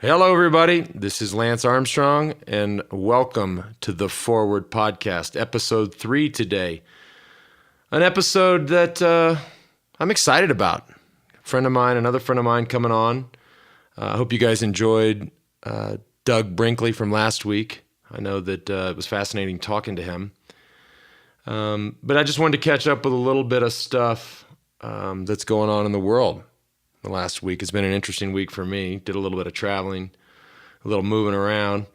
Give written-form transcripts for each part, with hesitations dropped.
Hello, everybody. This is Lance Armstrong, and welcome to the Forward Podcast, episode 3 today. An episode that I'm excited about. Another friend of mine coming on. I hope you guys enjoyed Doug Brinkley from last week. I know that it was fascinating talking to him. But I just wanted to catch up with a little bit of stuff that's going on in the world. The last week has been an interesting week for me. Did a little bit of traveling, a little moving around.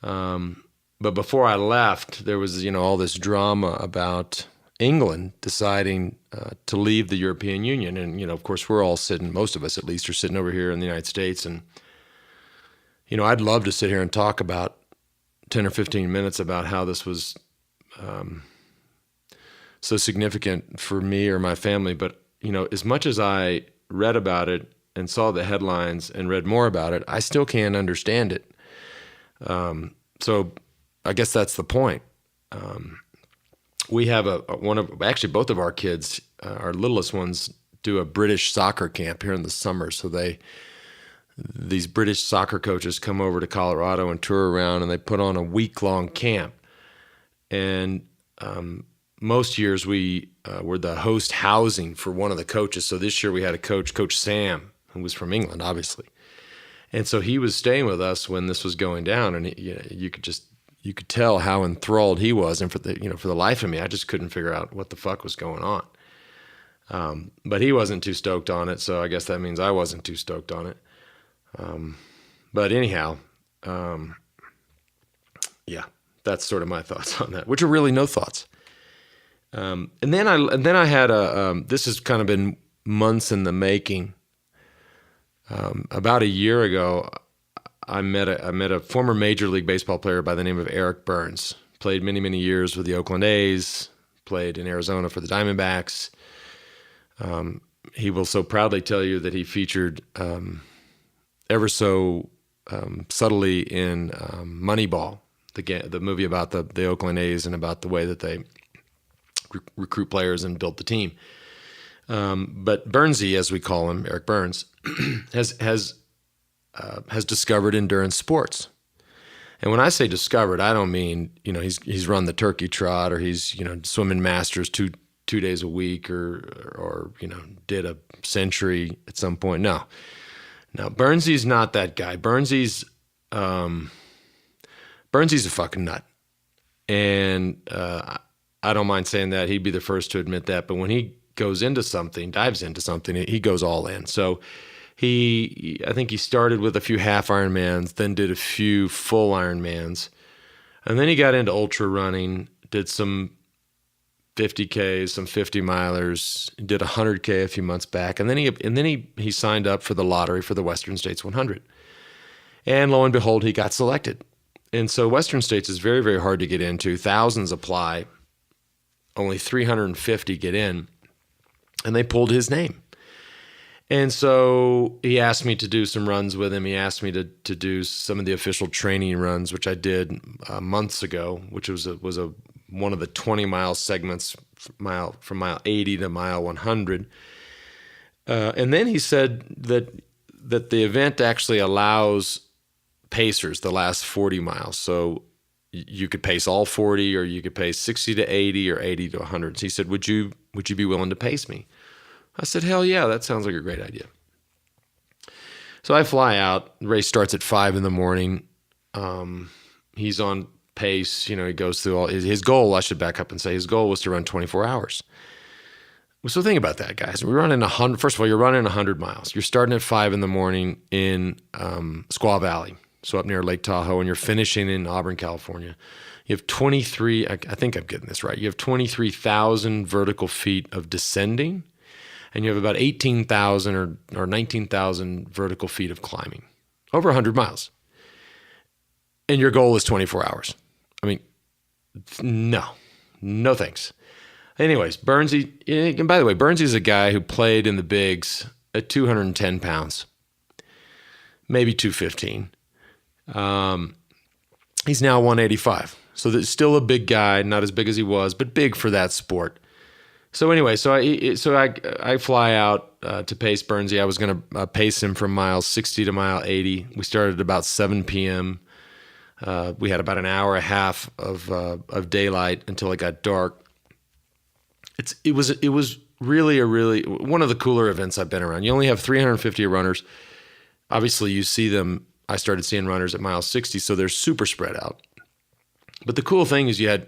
But before I left, there was, all this drama about England deciding to leave the European Union. And, of course, we're all sitting, most of us at least, are sitting over here in the United States. And, I'd love to sit here and talk about 10 or 15 minutes about how this was so significant for me or my family. But, as much as I read about it and saw the headlines and read more about it, I still can't understand it. So I guess that's the point. We have both of our kids, our littlest ones, do a British soccer camp here in the summer. So these British soccer coaches come over to Colorado and tour around, and they put on a week-long camp. And most years we were the host housing for one of the coaches. So this year we had a coach, Coach Sam, who was from England, obviously. And so he was staying with us when this was going down, and you could tell how enthralled he was. And for the life of me, I just couldn't figure out what the fuck was going on. But he wasn't too stoked on it, so I guess that means I wasn't too stoked on it. But anyhow, yeah, that's sort of my thoughts on that, which are really no thoughts. And then I had this has kind of been months in the making. About a year ago, I met a former Major League Baseball player by the name of Eric Burns. Played many, many years with the Oakland A's, played in Arizona for the Diamondbacks. He will so proudly tell you that he featured ever so subtly in Moneyball, the movie about the Oakland A's and about the way that they recruit players and build the team. But Burnsy, as we call him, Eric Burns, has discovered endurance sports. And when I say discovered, I don't mean, he's run the turkey trot or he's, swimming masters two days a week or did a century at some point. No, Burnsy's not that guy. Burnsy's a fucking nut. And, I don't mind saying that. He'd be the first to admit that. But when he dives into something, he goes all in. So I think he started with a few half Ironmans, then did a few full Ironmans. And then he got into ultra running, did some 50Ks, some 50 milers, did 100K a few months back. And then he signed up for the lottery for the Western States 100. And lo and behold, he got selected. And so Western States is very, very hard to get into. Thousands apply. Only 350 get in, and they pulled his name. And so he asked me to do some runs with him. He asked me to do some of the official training runs, which I did months ago, which was one of the 20-mile segments from mile 80 to mile 100. And then he said that the event actually allows pacers the last 40 miles. So you could pace all 40, or you could pace 60 to 80 or 80 to 100. So he said, would you be willing to pace me? I said, hell yeah, that sounds like a great idea. So I fly out. The race starts at 5 a.m. He's on pace. He goes through all his goal. I should back up and say his goal was to run 24 hours. So think about that, guys. We're running 100. First of all, you're running 100 miles. You're starting at 5 a.m. in Squaw Valley. So up near Lake Tahoe, and you're finishing in Auburn, California. You have 23, I think I'm getting this right. You have 23,000 vertical feet of descending, and you have about 18,000 or 19,000 vertical feet of climbing, over 100 miles. And your goal is 24 hours. I mean, no thanks. Anyways, Burnsy, and by the way, Burnsy's a guy who played in the bigs at 210 pounds, maybe 215. He's now 185. So there's still a big guy, not as big as he was, but big for that sport. So anyway, I fly out to pace Bernsey. I was going to pace him from mile 60 to mile 80. We started at about 7 p.m. We had about an hour and a half of daylight until it got dark. It was really one of the cooler events I've been around. You only have 350 runners. Obviously, you see them. I started seeing runners at mile 60, so they're super spread out. But the cool thing is you had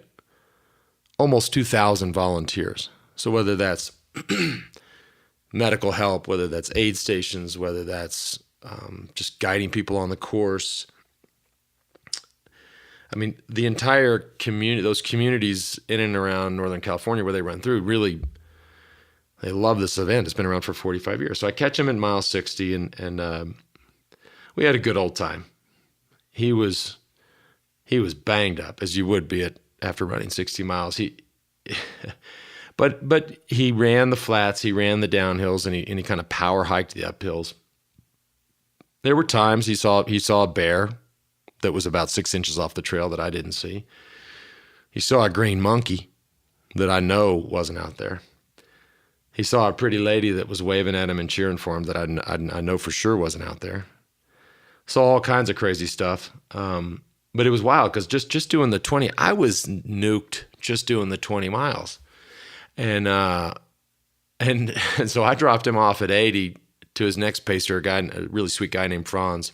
almost 2,000 volunteers. So whether that's medical help, whether that's aid stations, whether that's just guiding people on the course. I mean, the entire community, those communities in and around Northern California where they run through, really, they love this event. It's been around for 45 years. So I catch him at mile 60, and we had a good old time. He was banged up, as you would be after running 60 miles. But he ran the flats, he ran the downhills, and he kind of power hiked the uphills. There were times he saw a bear that was about 6 inches off the trail that I didn't see. He saw a green monkey that I know wasn't out there. He saw a pretty lady that was waving at him and cheering for him that I know for sure wasn't out there. Saw all kinds of crazy stuff. But it was wild because just doing the 20, I was nuked just doing the 20 miles. And so I dropped him off at 80 to his next pacer, a really sweet guy named Franz.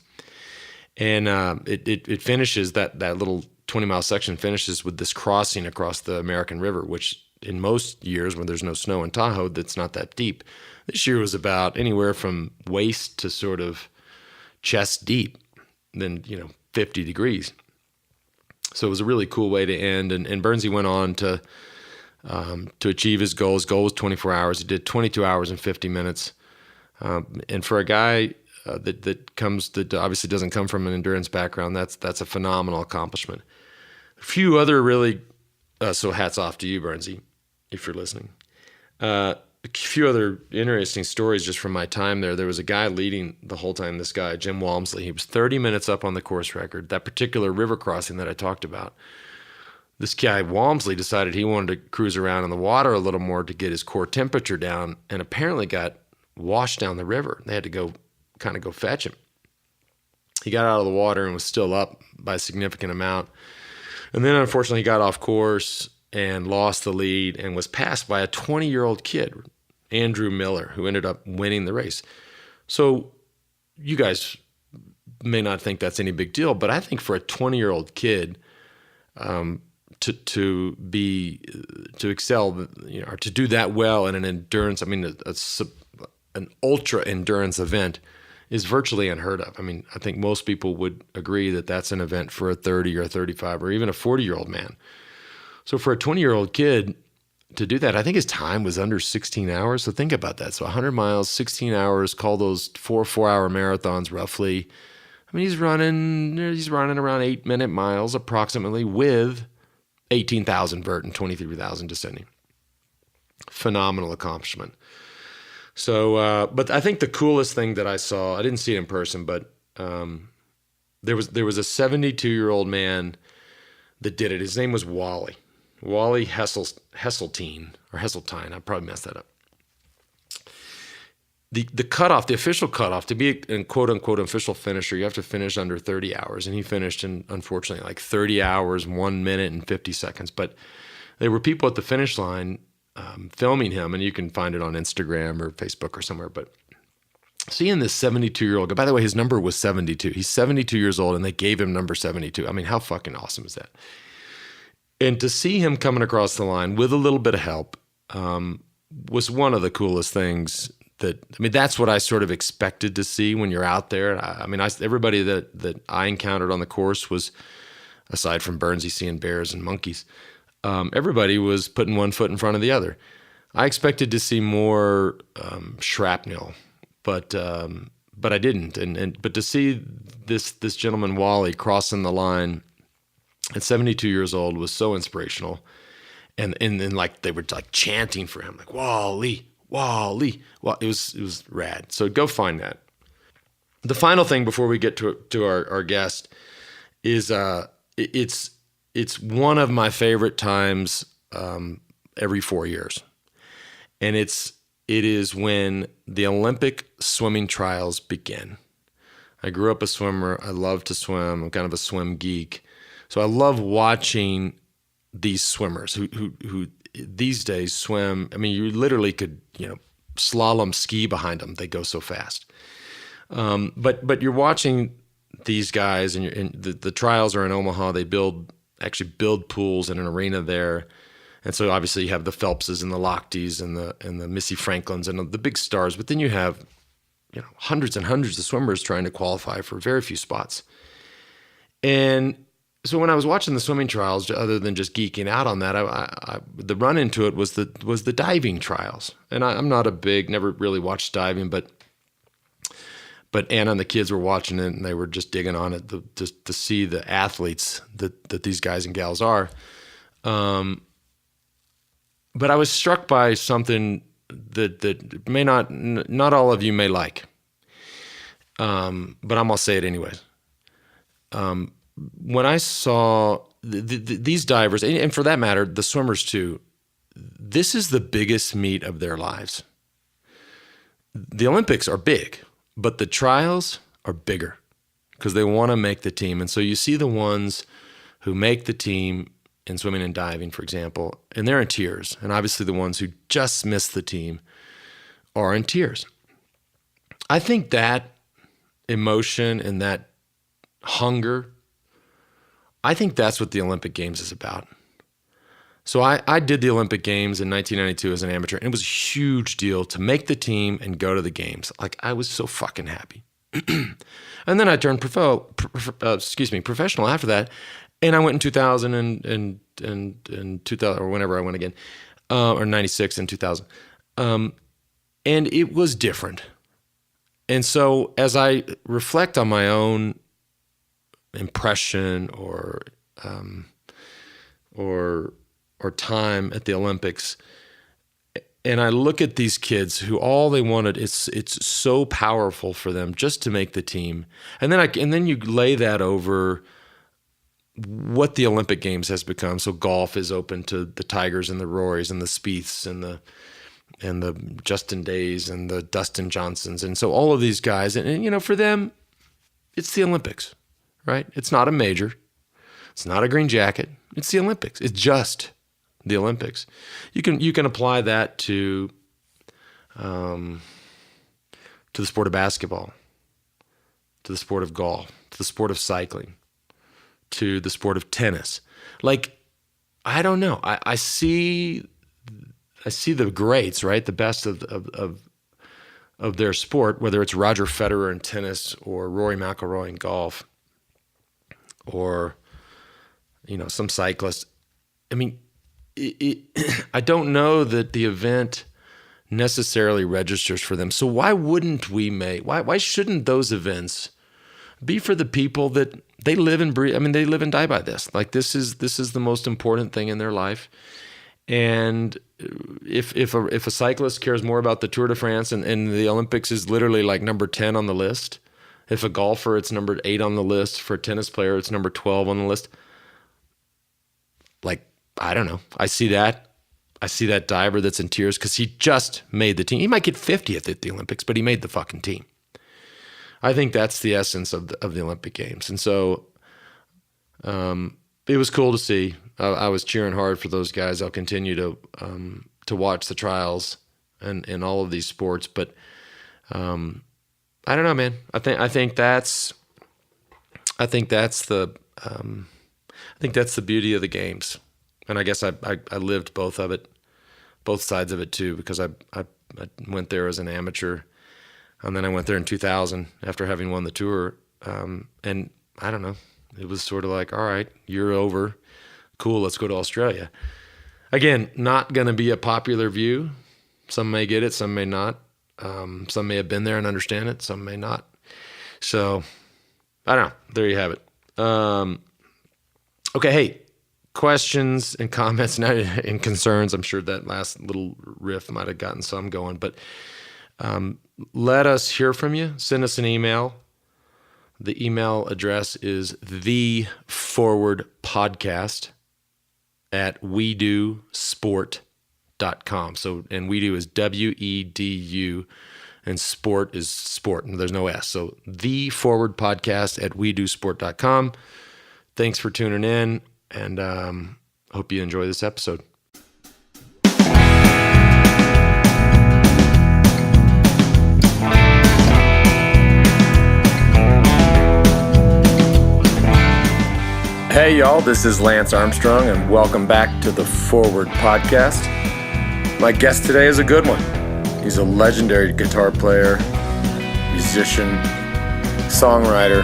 And it finishes, that little 20-mile section finishes with this crossing across the American River, which in most years when there's no snow in Tahoe, that's not that deep. This year was about anywhere from waist to sort of chest deep, then 50 degrees. So it was a really cool way to end. And Bernsey went on to achieve his goal. His goal was 24 hours. He did 22 hours and 50 minutes. And for a guy that obviously doesn't come from an endurance background, that's a phenomenal accomplishment. A few other really, so hats off to you, Bernsey, if you're listening. A few other interesting stories just from my time there. There was a guy leading the whole time, this guy, Jim Walmsley. He was 30 minutes up on the course record, that particular river crossing that I talked about. This guy, Walmsley, decided he wanted to cruise around in the water a little more to get his core temperature down, and apparently got washed down the river. They had to go fetch him. He got out of the water and was still up by a significant amount. And then, unfortunately, he got off course and lost the lead and was passed by a 20-year-old kid, Andrew Miller, who ended up winning the race. So you guys may not think that's any big deal, but I think for a 20-year-old kid to excel, or to do that well in an endurance, an ultra endurance event is virtually unheard of. I mean, I think most people would agree that that's an event for a 30 or a 35 or even a 40-year-old man. So for a 20-year-old kid to do that, I think his time was under 16 hours. So think about that. So 100 miles, 16 hours, call those 4-hour marathons roughly. I mean, he's running around 8-minute miles approximately with 18,000 vert and 23,000 descending. Phenomenal accomplishment. So, but I think the coolest thing that I saw, I didn't see it in person, but there was a 72-year-old man that did it. His name was Wally Hesseltine, I probably messed that up. The cutoff, the official cutoff, to be a quote-unquote official finisher, you have to finish under 30 hours, and he finished in, unfortunately, like 30 hours, 1 minute, and 50 seconds. But there were people at the finish line filming him, and you can find it on Instagram or Facebook or somewhere. But seeing this 72-year-old guy, by the way, his number was 72. He's 72 years old, and they gave him number 72. I mean, how fucking awesome is that? And to see him coming across the line with a little bit of help was one of the coolest things. That's what I sort of expected to see when you're out there. Everybody that I encountered on the course was, aside from Bernsey seeing bears and monkeys, everybody was putting one foot in front of the other. I expected to see more shrapnel, but I didn't. But to see this gentleman Wally crossing the line at 72 years old was so inspirational, and like they were like chanting for him, like Wally. Well, it was rad. So go find that. The final thing before we get to our guest is it's one of my favorite times every 4 years. And it is when the Olympic swimming trials begin. I grew up a swimmer. I love to swim. I'm kind of a swim geek. So I love watching these swimmers who these days swim. I mean, you literally could, slalom ski behind them. They go so fast. But you're watching these guys, and the trials are in Omaha. They actually build pools in an arena there. And so obviously you have the Phelpses and the Lochteys and the Missy Franklins and the big stars. But then you have hundreds and hundreds of swimmers trying to qualify for very few spots. And so when I was watching the swimming trials, other than just geeking out on that, the run into it was the diving trials. And I'm not never really watched diving, but Anna and the kids were watching it, and they were just digging on it just to see the athletes that these guys and gals are. But I was struck by something that may not all of you may like, but I'm gonna say it anyways. When I saw these divers, and for that matter, the swimmers too, this is the biggest meet of their lives. The Olympics are big, but the trials are bigger because they want to make the team. And so you see the ones who make the team in swimming and diving, for example, and they're in tears. And obviously the ones who just missed the team are in tears. I think that emotion and that hunger, I think that's what the Olympic Games is about. So I did the Olympic Games in 1992 as an amateur, and it was a huge deal to make the team and go to the games. Like, I was so fucking happy. And then I turned professional after that, and I went in 2000 and 2000 or whenever I went again, or 96 and 2000. And it was different. And so as I reflect on my own impression or time at the Olympics, and I look at these kids who all they wanted, it's so powerful for them just to make the team. And then you lay that over what the Olympic Games has become. So golf is open to the Tigers and the Rorys and the Spieths and the Justin Days and the Dustin Johnsons. And so all of these guys, and for them, it's the Olympics, right? It's not a major. It's not a green jacket. It's the Olympics. It's just the Olympics. You can apply that to the sport of basketball, to the sport of golf, to the sport of cycling, to the sport of tennis. Like, I don't know. I see the greats, right? The best of their sport, whether it's Roger Federer in tennis or Rory McIlroy in golf, or some cyclist. I mean, I don't know that the event necessarily registers for them. So why wouldn't we why shouldn't those events be for the people that they live and breathe? I mean, they live and die by this. Like, this is the most important thing in their life. And if a cyclist cares more about the Tour de France and the Olympics is literally like number 10 on the list, if a golfer, it's number 8 on the list. For a tennis player, it's number 12 on the list. Like, I don't know. I see that diver that's in tears because he just made the team. He might get 50th at the Olympics, but he made the fucking team. I think that's the essence of the Olympic Games. And so it was cool to see. I was cheering hard for those guys. I'll continue to watch the trials and all of these sports, but I don't know, man. I think that's the beauty of the games. And I guess I lived both sides of it too, because I went there as an amateur, and then I went there in 2000 after having won the tour. And I don't know, it was sort of like, all right, you're over. Cool, let's go to Australia. Again, not going to be a popular view. Some may get it, some may not. Some may have been there and understand it, some may not. So, I don't know. There you have it. Okay, hey, questions and comments and concerns. I'm sure that last little riff might have gotten some going, but let us hear from you. Send us an email. The email address is theforwardpodcast@wedosport.com. wedu.com. So, and Wedu is WEDU, and sport is sport, and there's no S. So the forward podcast at wedusport.com. Thanks for tuning in, and hope you enjoy this episode. Hey y'all, this is Lance Armstrong, and welcome back to the Forward Podcast. My guest today is a good one. He's a legendary guitar player, musician, songwriter,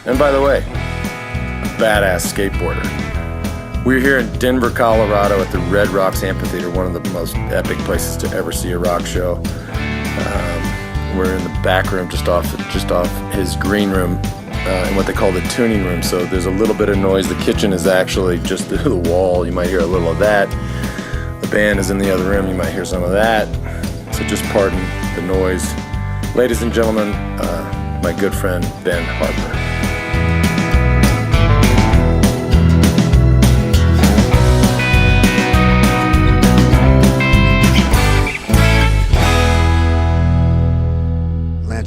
and by the way, a badass skateboarder. We're here in Denver, Colorado at the Red Rocks Amphitheater, one of the most epic places to ever see a rock show. We're in the back room just off his green room. In what they call the tuning room, so there's a little bit of noise. The kitchen is actually just through the wall. You might hear a little of that. The band is in the other room. You might hear some of that. So just pardon the noise. Ladies and gentlemen, my good friend Ben Harper.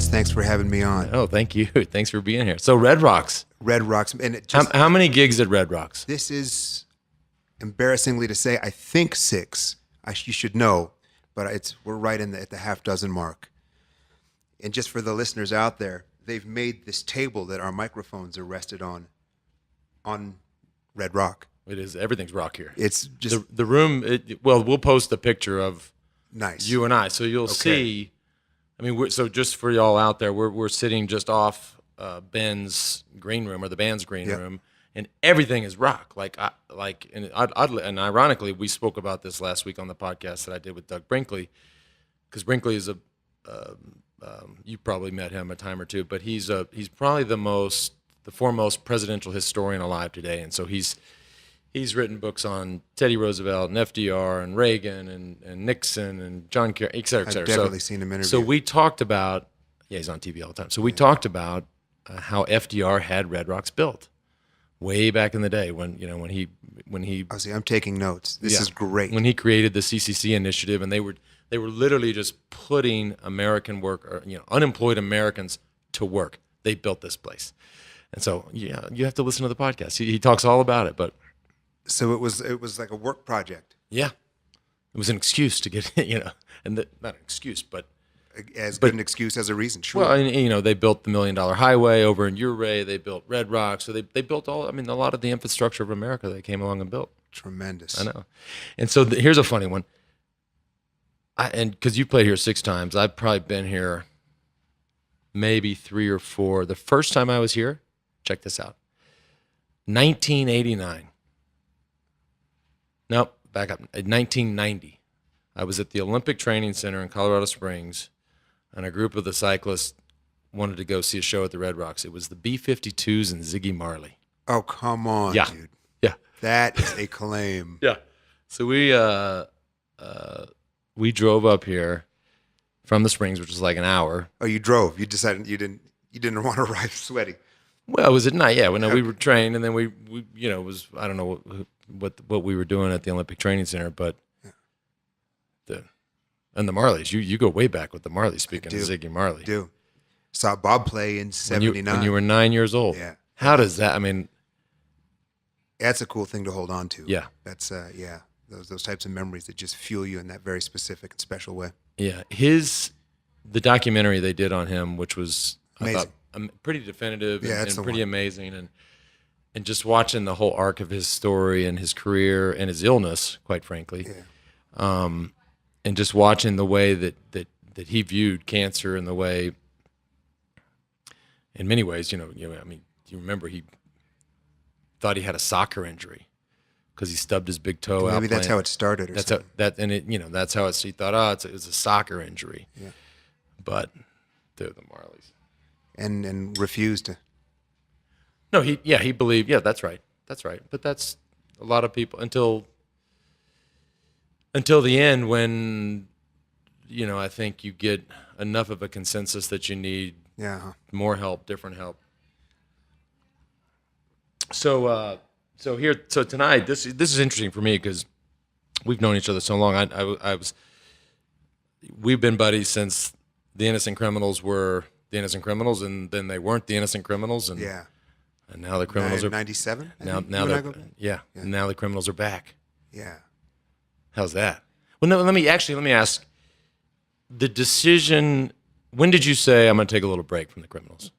Thanks for having me on. Oh, thank you. Thanks for being here. So Red Rocks. Red Rocks. And how many gigs at Red Rocks? This is, embarrassingly to say, I think 6. You should know, but we're right at the half dozen mark. And just for the listeners out there, they've made this table that our microphones are rested on Red Rock. It is. Everything's rock here. It's just the room. We'll post a picture of nice you and I, so you'll see. I mean, so just for y'all out there, we're sitting just off Ben's green room, or the band's green room, and everything is rock. And ironically, we spoke about this last week on the podcast that I did with Doug Brinkley, because Brinkley is you probably met him a time or two, but he's probably the foremost presidential historian alive today, and so he's written books on Teddy Roosevelt and FDR and Reagan and Nixon and John Kerry, et cetera, et cetera. I've definitely seen him interview. So we talked about, he's on TV all the time. So we talked about how FDR had Red Rocks built way back in the day when he. I see. I'm taking notes. This is great. When he created the CCC initiative, and they were literally just putting unemployed Americans to work. They built this place, and so you have to listen to the podcast. He talks all about it, but. So it was like a work project. Yeah, it was an excuse to get not an excuse, but good an excuse as a reason. Sure. Well, and, they built the $1 Million Highway over in Ouray. They built Red Rocks. So they built a lot of the infrastructure of America they came along and built. Tremendous. I know. And so here's a funny one. And because you played here 6 times, I've probably been here maybe 3 or 4. The first time I was here, check this out, 1989. Nope, back up. In 1990, I was at the Olympic Training Center in Colorado Springs, and a group of the cyclists wanted to go see a show at the Red Rocks. It was the B-52s and Ziggy Marley. Oh, come on, dude. Yeah. That is a claim. Yeah. So we drove up here from the Springs, which was like an hour. Oh, you drove. You decided you didn't want to ride sweaty. Well, it was at night, yeah. We were trained, and then we it was, I don't know what we were doing at the Olympic Training Center, but the Marleys, you go way back with the Marleys, speaking of Ziggy Marley. I do. Saw Bob play in 79. When you were 9 years old. Yeah. How does that, that's a cool thing to hold on to. Yeah. That's, those types of memories that just fuel you in that very specific and special way. Yeah. The documentary they did on him, which was, amazing. I thought, pretty definitive and pretty one. Amazing. And just watching the whole arc of his story and his career and his illness, quite frankly, and just watching the way that he viewed cancer and the way, in many ways, you remember he thought he had a soccer injury because he stubbed his big toe out. Maybe that's how it started. Or something. That's how he thought. It's a soccer injury. Yeah. But they're the Marleys. And refused to. No, he believed. Yeah, that's right. But that's a lot of people until the end, when I think you get enough of a consensus that you need more help, different help. So tonight, this is interesting for me because we've known each other so long. We've been buddies since the Innocent Criminals were the Innocent Criminals, and then they weren't the Innocent Criminals, and Yeah. and now the criminals are 97. now now the criminals are back. Yeah. How's that? Well, no, let me ask the decision. When did you say I'm going to take a little break from the criminals?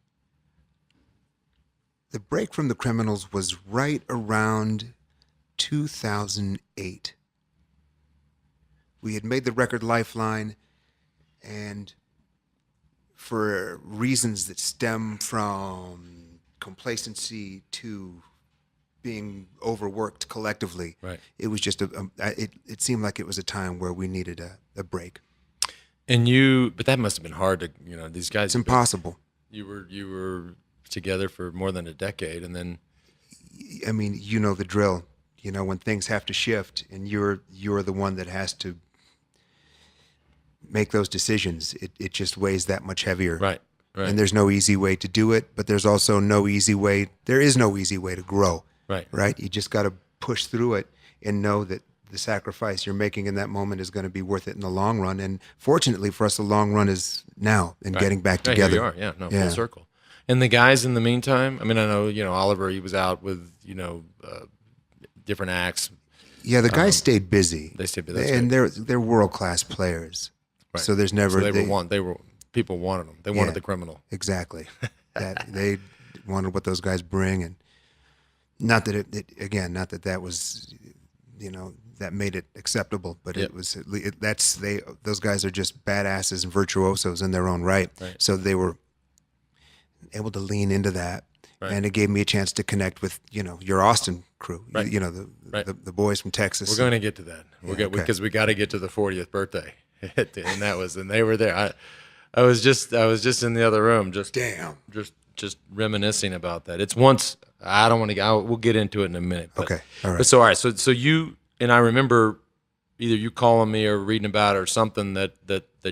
The break from the criminals was right around 2008. We had made the record Lifeline, and for reasons that stem from complacency to being overworked collectively, Right. it was just it seemed like it was a time where we needed a break. And but that must have been hard to, these guys. It's impossible. You were together for more than a decade, and then I mean, you know the drill. When things have to shift, and you're the one that has to make those decisions. It just weighs that much heavier. Right. And there's no easy way to do it, but there's also no easy way. There is no easy way to grow. Right. You just got to push through it and know that the sacrifice you're making in that moment is going to be worth it in the long run. And fortunately for us, the long run is now and getting back together. Here you are. Full circle. And the guys in the meantime, I mean, I know, Oliver, he was out with, different acts. Yeah, the guys stayed busy. They stayed busy. And they're world-class players. Right. So there's never... So people wanted them. They wanted the criminal. Exactly. They wanted what those guys bring, and not that not that was, that made it acceptable, but it was those guys are just badasses and virtuosos in their own right. So they were able to lean into that, and it gave me a chance to connect with your Austin crew, the boys from Texas. We're going to get to that. Because we got to get to the 40th birthday, and they were there. I was just in the other room, just reminiscing about that. It's once I don't want to. We'll get into it in a minute. But, okay, all right. But all right. So you and I remember either you calling me or reading about it or something that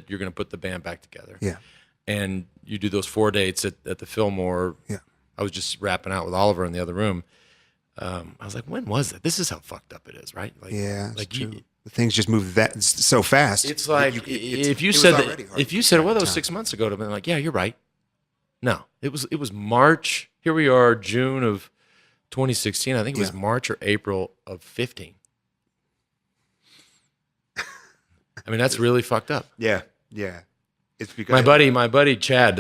you're going to put the band back together. Yeah. And you do those 4 dates at the Fillmore. Yeah. I was just rapping out with Oliver in the other room. I was like, when was it? This is how fucked up it is, right? Like, yeah, it's true. Things just move that so fast. It's like if you said well, that was 6 months ago, to be like, yeah, you're right. No, it was March. Here we are, June of 2016. I think it was March or April of 15. I mean, that's really fucked up. Yeah. It's because my buddy Chad,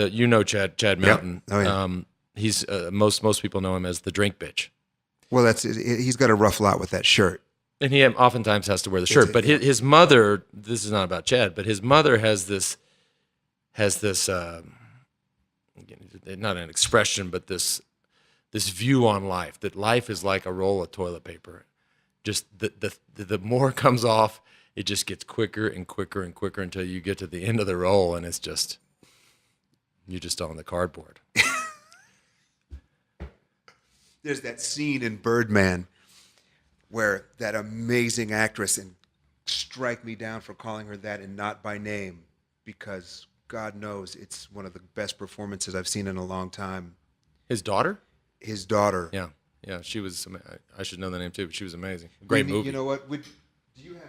Chad Mountain. Yep. Oh, yeah. He's most people know him as the drink bitch. Well, he's got a rough lot with that shirt. And he oftentimes has to wear the shirt. But his mother, this is not about Chad, but his mother has this, not an expression, but this view on life, that life is like a roll of toilet paper. Just the more comes off, it just gets quicker and quicker and quicker until you get to the end of the roll, and it's just, you're just on the cardboard. There's that scene in Birdman where that amazing actress, and strike me down for calling her that and not by name, because God knows it's one of the best performances I've seen in a long time. His daughter? His daughter. Yeah, she was. I should know the name too, but she was amazing. Great movie. You know what? Do you have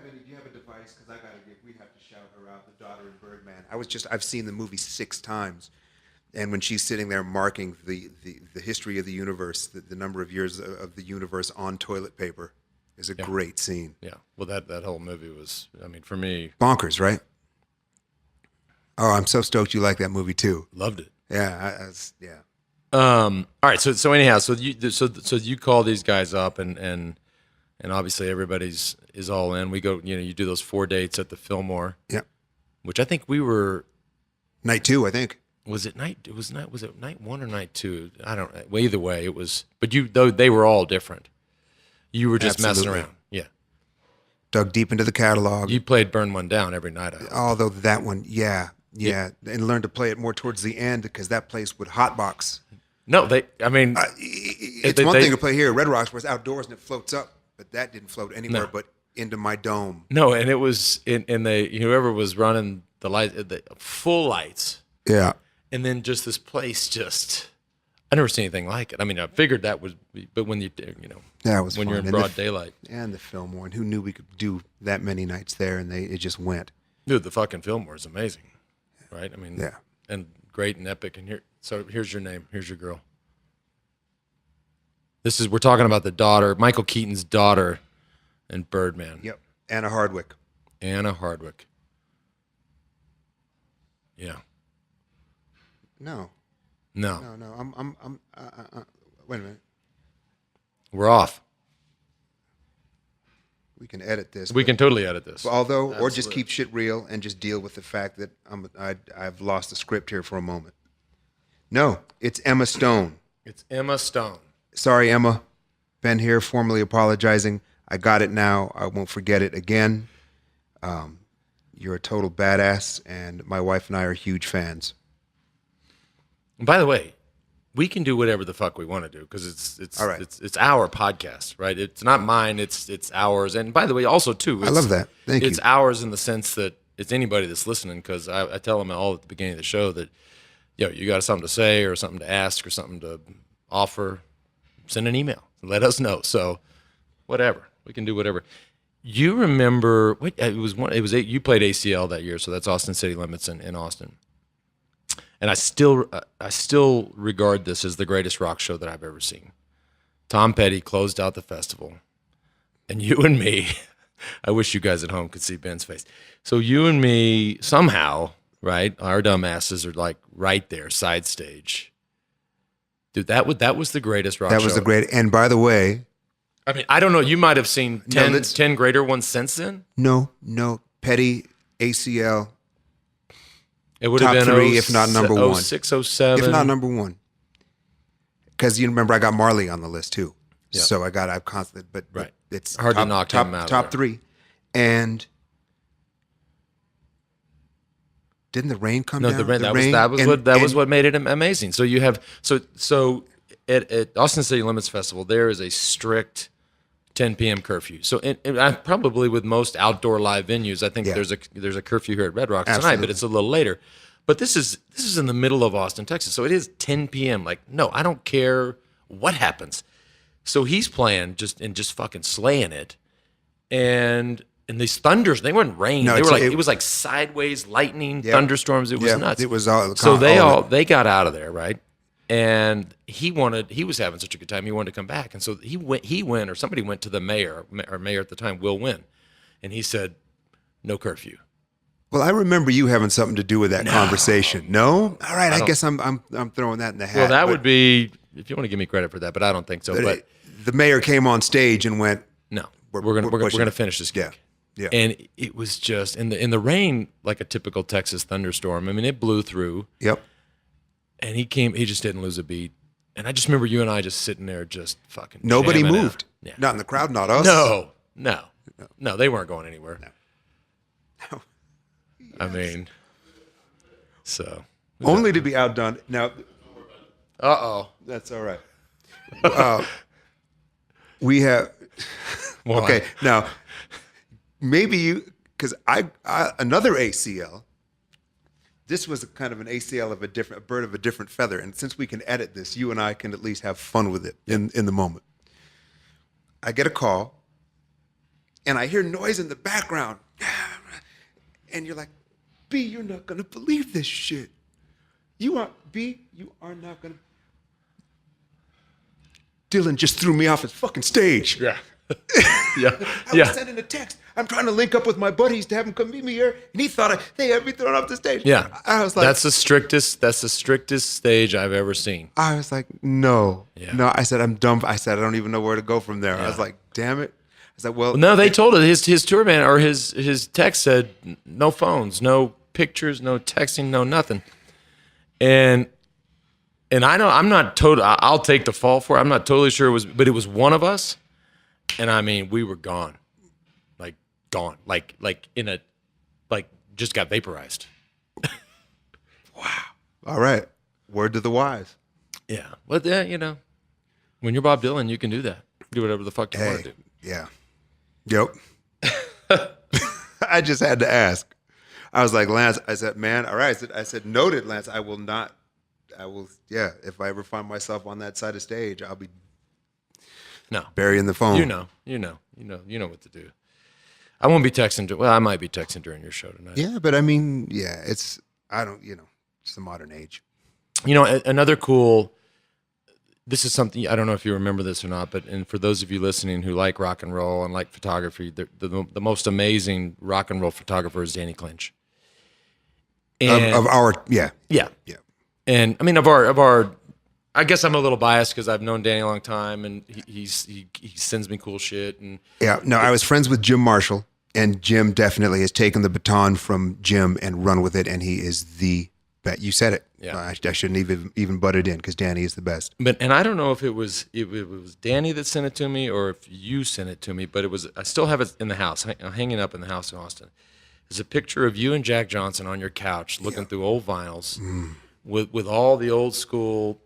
a device? Because we have to shout her out. The daughter in Birdman. I've seen the movie 6 times. And when she's sitting there marking the history of the universe, the number of years of the universe on toilet paper, is a great scene. Yeah. Well, that whole movie was, I mean, for me, bonkers, right? Oh, I'm so stoked you like that movie too. Loved it. Yeah. All right. So anyhow, so you call these guys up, and obviously everybody's is all in. We go, you do those 4 dates at the Fillmore. Yeah. Which I think we were night 2, I think. Was it night 1 or night 2? I don't know. Well, either way, it was. But they were all different. You were just messing around. Yeah. Dug deep into the catalog. You played Burn One Down every night. Although that one, yeah, and learned to play it more towards the end, because that place would hotbox. No, it's one thing to play here at Red Rocks where it's outdoors and it floats up, but that didn't float anywhere but into my dome. No, and it was whoever was running the light, the full lights. Yeah. And then just this place, just I never seen anything like it. I mean, I figured that was, but when That was when fun. you're in And broad daylight. And the Fillmore, and who knew we could do that many nights there, and it just went. Dude, the fucking Fillmore is amazing, right? I mean, Yeah. and great and epic. And here's your name. Here's your girl. We're talking about the daughter, Michael Keaton's daughter, in Birdman. Yep. Anna Hardwick. Anna Hardwick. Yeah. No. No. Wait a minute. We're off. We can edit this. We can totally edit this. Although, or just keep shit real and just deal with the fact that I've lost the script here for a moment. No, it's Emma Stone. It's Emma Stone. Sorry, Emma. Ben here, formally apologizing. I got it now. I won't forget it again. You're a total badass, and my wife and I are huge fans. And by the way, we can do whatever the fuck we want to do because it's All right. it's our podcast, right? It's not mine. It's ours. And by the way, also too, I love that. Thank you. It's ours in the sense that it's anybody that's listening because I tell them all at the beginning of the show that you got something to say or something to ask or something to offer, send an email. Let us know. So whatever. We can do whatever. You remember you played ACL that year, so that's Austin City Limits in Austin. And I still regard this as the greatest rock show that I've ever seen. Tom Petty closed out the festival. And you and me, I wish you guys at home could see Ben's face. So you and me somehow, right, our dumbasses are like right there, side stage. Dude, that was the greatest rock show. That was the great. And by the way, I mean, I don't know. You might have seen 10 greater ones since then. No. Petty, ACL. It would have top been three, if not number one. 06, 07. If not number one. Because you remember I got Marley on the list too. Yeah. So I've constantly, but right. It's hard to knock him out. Top three. And didn't the rain come down? No, that was what made it amazing. So you have so at Austin City Limits Festival, there is a strict 10 p.m. curfew. So probably with most outdoor live venues, I think there's a curfew here at Red Rocks tonight, but it's a little later. But this is in the middle of Austin, Texas. So it is 10 p.m. Like, no, I don't care what happens. So he's playing just fucking slaying it. And these thunders, they weren't rain. No, it was like sideways lightning, thunderstorms. It was nuts. It was all. So they got out of there, right? And he was having such a good time. He wanted to come back. And so he went, or somebody went to the mayor at the time, Will Wynn. And he said, no curfew. Well, I remember you having something to do with that conversation. No? All right. I guess I'm throwing that in the hat. Well, that would be, if you want to give me credit for that, but I don't think so. But the mayor came on stage and went, no, we're gonna finish this gig. Yeah. And it was just in the rain, like a typical Texas thunderstorm. I mean, it blew through. Yep. And he just didn't lose a beat. And I just remember you and I just sitting there just fucking nobody jamming moved. Yeah. Not in the crowd, not us. No, they weren't going anywhere. No. I mean, so. Only to be outdone. Now. That's all right. We have. Okay. Now, maybe because I another ACL. This was kind of an ACL of a bird of a different feather, and since we can edit this, you and I can at least have fun with it in the moment. I get a call, and I hear noise in the background, and you're like, B, you're not gonna believe this shit. You are not gonna. Dylan just threw me off his fucking stage. Yeah. I was sending a text. I'm trying to link up with my buddies to have him come meet me here, and he thought they had me thrown off the stage. Yeah. I was like, that's the strictest stage I've ever seen. I was like, no. Yeah. No, I said, I'm dumb. I said, I don't even know where to go from there. Yeah. I was like, damn it. I was like, well. No, they told it. His tour man or his text said, no phones, no pictures, no texting, no nothing. And I know I'm not total. I'll take the fall for it. I'm not totally sure but it was one of us. And I mean, we were gone, like just got vaporized. Wow. All right. Word to the wise. Yeah. But yeah, when you're Bob Dylan, you can do that. Do whatever the fuck you want to do. Yeah. Yep. I just had to ask. I was like, Lance, I said, man, all right. I said, noted, Lance, I will not I will. Yeah, if I ever find myself on that side of stage, I'll be No, burying the phone. you know what to do. I won't be texting. Well, I might be texting during your show tonight. Yeah, but I mean, yeah, it's I don't. It's the modern age. Another cool. This is something I don't know if you remember this or not, but and for those of you listening who like rock and roll and like photography, the most amazing rock and roll photographer is Danny Clinch. And, Of our yeah, and I mean of our. I guess I'm a little biased because I've known Danny a long time, and he sends me cool shit. And yeah, no, I was friends with Jim Marshall, and Jim definitely has taken the baton from Jim and run with it, and he is the best. You said it. Yeah. I shouldn't even butt it in because Danny is the best. And I don't know if it was Danny that sent it to me or if you sent it to me, but I still have it in the house, hanging up in the house in Austin. There's a picture of you and Jack Johnson on your couch looking through old vinyls with all the old school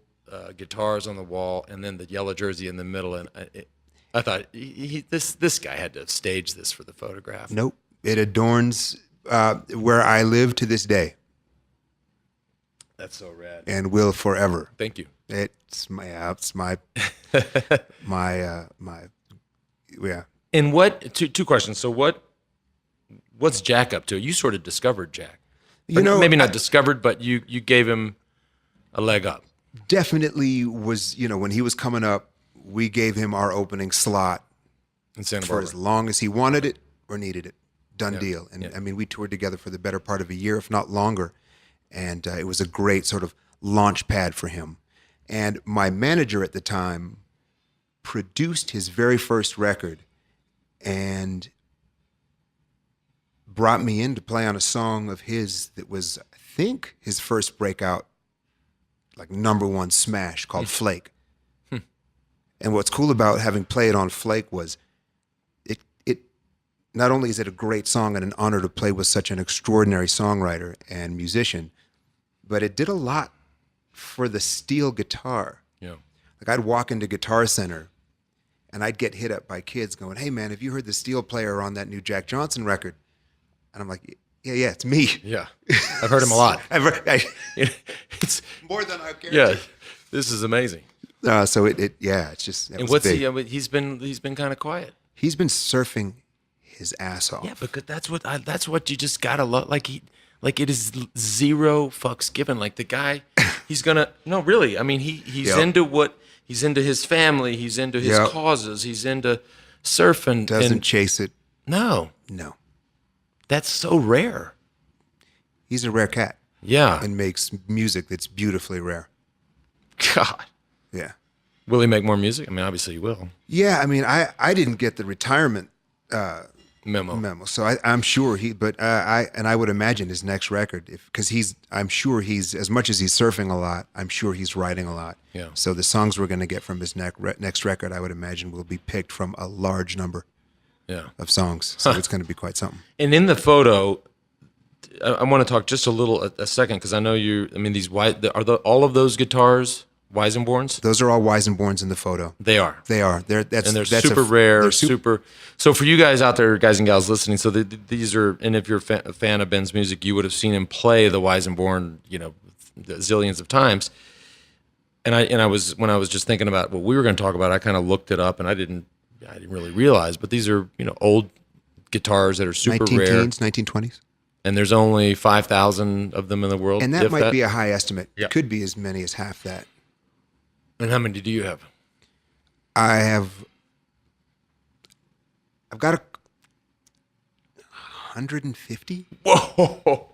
guitars on the wall, and then the yellow jersey in the middle. And I thought this guy had to stage this for the photograph. Nope, it adorns where I live to this day. That's so rad, and will forever. Thank you. It's my yeah. And what? Two questions. So what's Jack up to? You sort of discovered Jack. Maybe not discovered, but you gave him a leg up. Definitely was, when he was coming up, we gave him our opening slot in Santa for Barbara. as long as he wanted it or needed it. Done deal. And I mean, we toured together for the better part of a year, if not longer. And it was a great sort of launch pad for him. And my manager at the time produced his very first record and brought me in to play on a song of his that was, I think, his first breakout, like #1 smash called Flake. And what's cool about having played on Flake was it not only is it a great song and an honor to play with such an extraordinary songwriter and musician, but it did a lot for the steel guitar. Yeah. Like I'd walk into Guitar Center and I'd get hit up by kids going, "Hey man, have you heard the steel player on that new Jack Johnson record?" And I'm like, yeah, it's me. Yeah. I've heard him a lot. It's more than I care. Yeah. This is amazing. So it's just. And what's big. He's been kind of quiet. He's been surfing his ass off. Yeah, because that's what you just gotta love. Like it is zero fucks given. Like the guy, he's gonna no really. I mean he's into his family. He's into his causes. He's into surfing. Doesn't chase it. No. That's so rare. He's a rare cat. Yeah. And makes music that's beautifully rare. God. Yeah. Will he make more music? I mean, obviously he will. Yeah, I mean, I didn't get the retirement memo. So I'm sure I would imagine his next record, because I'm sure he's, as much as he's surfing a lot, I'm sure he's writing a lot. Yeah. So the songs we're going to get from his next record, I would imagine, will be picked from a large number of songs. So it's going to be quite something. And in the photo, I want to talk just a second, because I know all of those guitars Weissenborns? Those are all Weissenborns in the photo. They are. That's super rare. They're super. So for you guys out there, guys and gals listening, so these are, and if you're a fan of Ben's music, you would have seen him play the Weissenborn, zillions of times. And I was, when I was just thinking about what we were going to talk about, I kind of looked it up, and I didn't really realize, but these are old guitars that are super rare. 1920s. And there's only 5,000 of them in the world. And that might be a high estimate. Yeah. Could be as many as half that. And how many do you have? I've got 150. Whoa!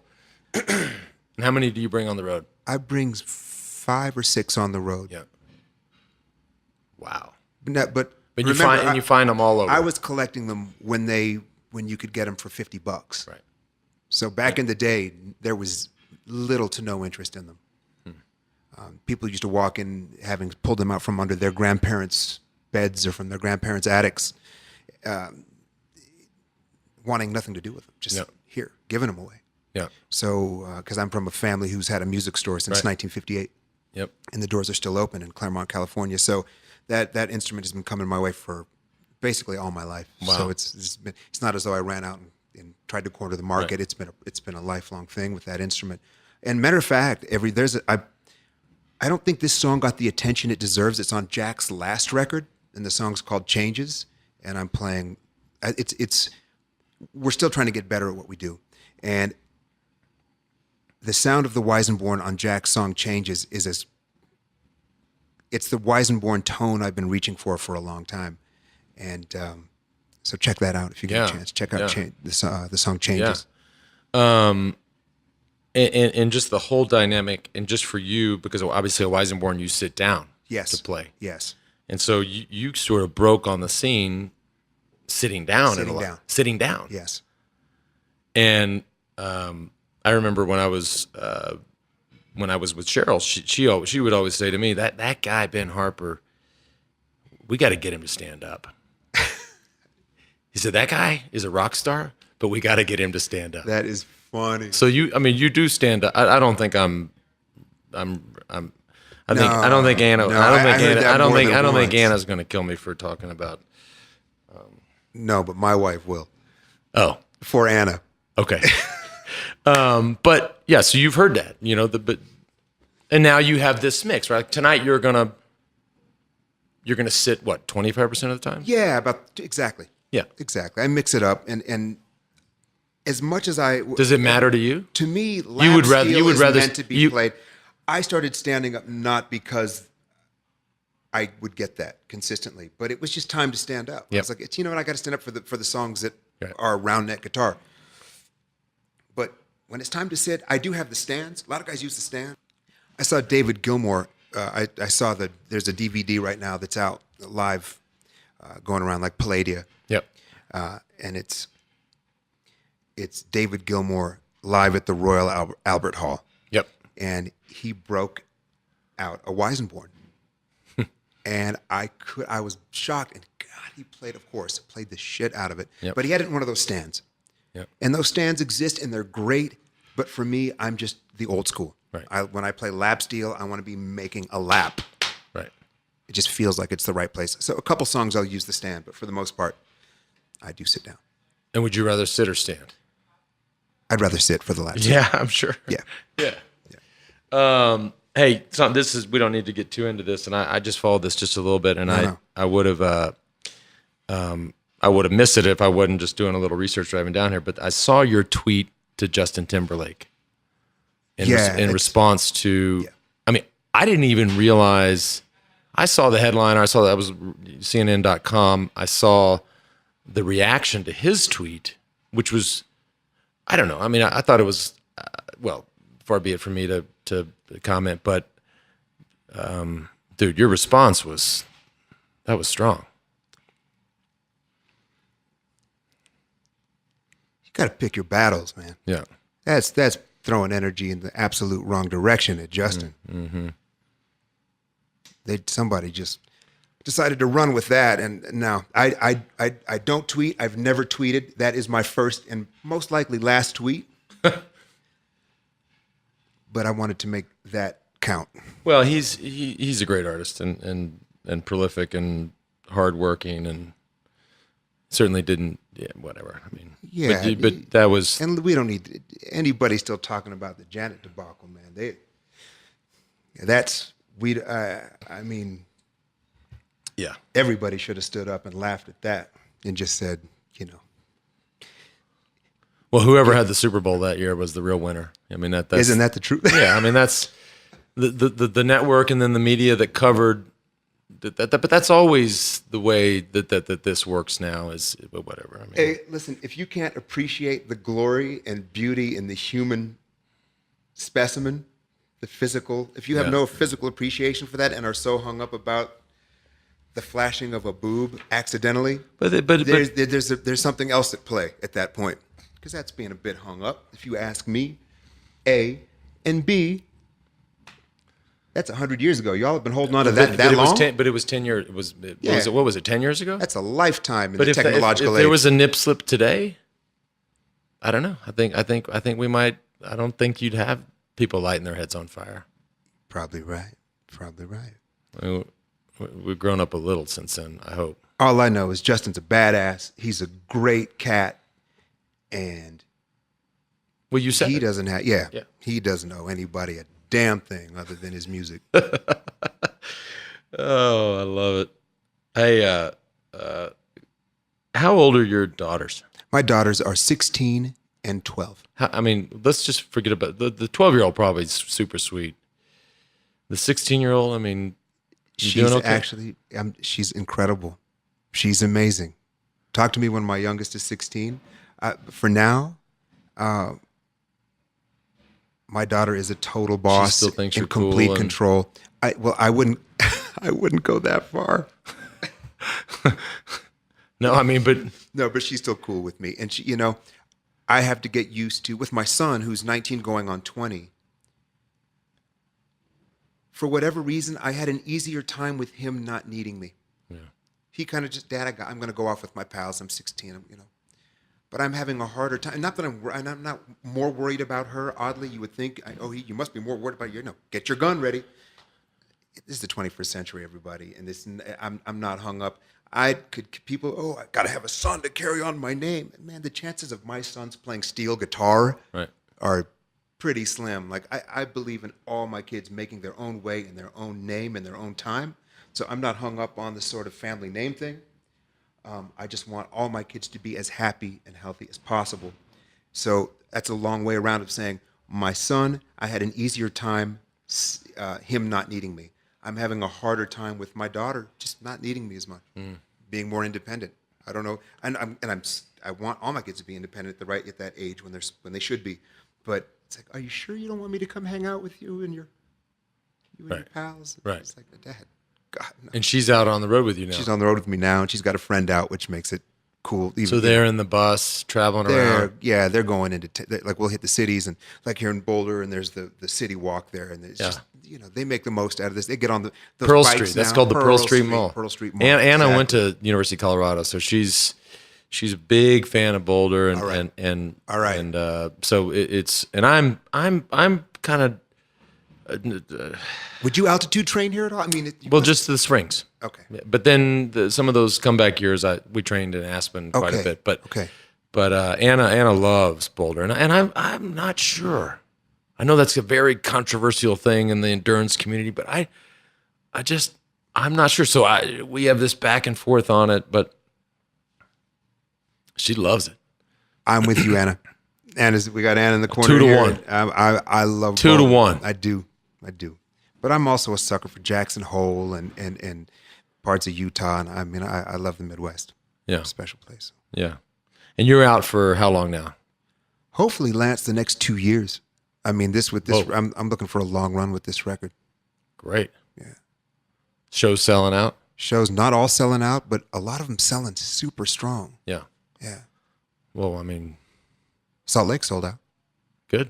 And how many do you bring on the road? I bring 5 or 6 on the road. Yeah. Wow. But remember, you find them all over. I was collecting them when you could get them for $50. Right. So back in the day, there was little to no interest in them. People used to walk in, having pulled them out from under their grandparents' beds or from their grandparents' attics, wanting nothing to do with them. Just here, giving them away. Yeah. So, because I'm from a family who's had a music store since 1958. Yep. And the doors are still open in Claremont, California. So that instrument has been coming my way for basically all my life. Wow. So it's not as though I ran out and tried to corner the market. Right. It's been a lifelong thing with that instrument. And matter of fact, I don't think this song got the attention it deserves. It's on Jack's last record, and the song's called Changes. And I'm playing. We're still trying to get better at what we do, and the sound of the Weisenborn on Jack's song Changes it's the Weisenborn tone I've been reaching for a long time, and so check that out if you get a chance. Check out the song Changes. Yeah. And just the whole dynamic, and just for you, because obviously at Weisenborn you sit down to play. Yes. And so you sort of broke on the scene sitting down. Sitting down. Yes. And I remember when I was with Cheryl, she would always say to me, that guy Ben Harper, we got to get him to stand up. He said, that guy is a rock star, but we got to get him to stand up. That is funny. So you do stand up. I don't think I don't think Anna's going to kill me for talking about. No, but my wife will. Oh, for Anna. Okay. But yeah, so you've heard that, and now you have this mix, right? Tonight you're gonna sit 25% of the time? Yeah, exactly. Yeah, exactly. I mix it up, and as much as does it matter to you? To me, you would rather meant to be played. I started standing up not because I would get that consistently, but it was just time to stand up. Yep. I was like, I got to stand up for the songs that are round neck guitar. But when it's time to sit, I do have the stands. A lot of guys use the stand. I saw David Gilmour. I saw there's a DVD right now that's out live, going around like Palladia. Yep. And it's David Gilmour live at the Royal Albert Hall. Yep. And he broke out a Weisenborn. And I was shocked. And God, he played the shit out of it. Yep. But he had it in one of those stands. Yep. And those stands exist and they're great. But for me, I'm just the old school. Right. When I play lap steel, I want to be making a lap. Right. It just feels like it's the right place. So a couple songs I'll use the stand, but for the most part, I do sit down. And would you rather sit or stand? I'd rather sit for the lap steel. Yeah, I'm sure. Yeah. Yeah. Hey, we don't need to get too into this, and I just followed this just a little bit, and I would have missed it if I wasn't just doing a little research driving down here. But I saw your tweet to Justin Timberlake in response to. Yeah. I mean, I didn't even realize. I saw the headliner. I saw that was CNN.com. I saw the reaction to his tweet, which was, I don't know. I mean, I thought it was, far be it from me to comment, but dude, your response was strong. You got to pick your battles, man. Yeah. That's throwing energy in the absolute wrong direction at Justin. Mm-hmm. Somebody just decided to run with that, and now I don't tweet. I've never tweeted. That is my first and most likely last tweet. But I wanted to make that count. Well, he's a great artist and prolific and hardworking, and certainly didn't. Yeah, whatever. I mean, yeah, but that was. And we don't need anybody still talking about the Janet debacle, man. I mean, yeah. Everybody should have stood up and laughed at that and just said, Well, whoever had the Super Bowl that year was the real winner. I mean, that's isn't that the truth? Yeah, I mean that's the network and then the media that covered that. But that's always the way that this works now. Is whatever. I mean, hey, listen, if you can't appreciate the glory and beauty in the human specimen, the physical, if you have no physical appreciation for that and are so hung up about the flashing of a boob accidentally, but there's something else at play at that point. Because that's being a bit hung up, if you ask me. A, and B, that's 100 years ago. Y'all have been holding on to that long? But it was 10 years. What was it, 10 years ago? That's a lifetime in the technological age. If there was a nip slip today, I don't know. I think we might. I don't think you'd have people lighting their heads on fire. Probably right. I mean, we've grown up a little since then, I hope. All I know is Justin's a badass. He's a great cat. And well, you said he doesn't owe anybody a damn thing other than his music. Oh, I love it. Hey, how old are your daughters? My daughters are 16 and 12. I mean, let's just forget about the 12-year-old. Probably is super sweet. The 16-year-old, I mean, She's doing okay? actually, she's incredible. She's amazing. Talk to me when my youngest is 16. For now, my daughter is a total boss, still thinks in you're cool complete and- control. I wouldn't, I wouldn't go that far. No, I mean, but No, but she's still cool with me. And she, you know, I have to get used to, with my son who's 19 going on 20. For whatever reason, I had an easier time with him not needing me. yeah. He kind of just, Dad, I'm going to go off with my pals. I'm 16, you know. But I'm having a harder time. Not that I'm not more worried about her. Oddly, you would think, you must be more worried about you. No, get your gun ready. This is the 21st century, everybody, and this I'm not hung up. I got to have a son to carry on my name. Man, the chances of my sons playing steel guitar Right. are pretty slim. Like I believe in all my kids making their own way in their own name in their own time. So I'm not hung up on the sort of family name thing. I just want all my kids to be as happy and healthy as possible. So that's a long way around of saying, my son, I had an easier time him not needing me. I'm having a harder time with my daughter just not needing me as much, being more independent. I don't know, I want all my kids to be independent at that age when they should be. But it's like, are you sure you don't want me to come hang out with you and your pals? Right. It's like, Dad, God, no. And she's out on the road with you now. She's on the road with me now, and she's got a friend out, which makes it cool. So they're in the bus traveling around. Yeah, they're going into like we'll hit the cities, and like here in Boulder, and there's the city walk there, and it's just they make the most out of this. They get on those Pearl bikes Street. That's now. called the Pearl Street Mall. Pearl Street Mall. Anna exactly. went to University of Colorado, so she's a big fan of Boulder, and All right. and All right. and so it's and I'm kind of Would you altitude train here at all? I mean, just the springs. okay. But then some of those comeback years, we trained in Aspen quite a bit. But Anna loves Boulder, and I'm not sure. I know that's a very controversial thing in the endurance community, but I'm not sure. So we have this back and forth on it, but she loves it. I'm with you, Anna. We got Anna in the corner. 2 to here. 1. I love 2 to Boulder. 1. I do. But I'm also a sucker for Jackson Hole and parts of Utah, and I mean, I love the Midwest. Yeah, It's a special place. yeah. And you're out for how long now? Hopefully, Lance, the next 2 years. I mean, Whoa. I'm looking for a long run with this record. Great. Yeah. Show's selling out. Shows not all selling out, but a lot of them selling super strong. Yeah. Yeah. Well, I mean, Salt Lake sold out. good.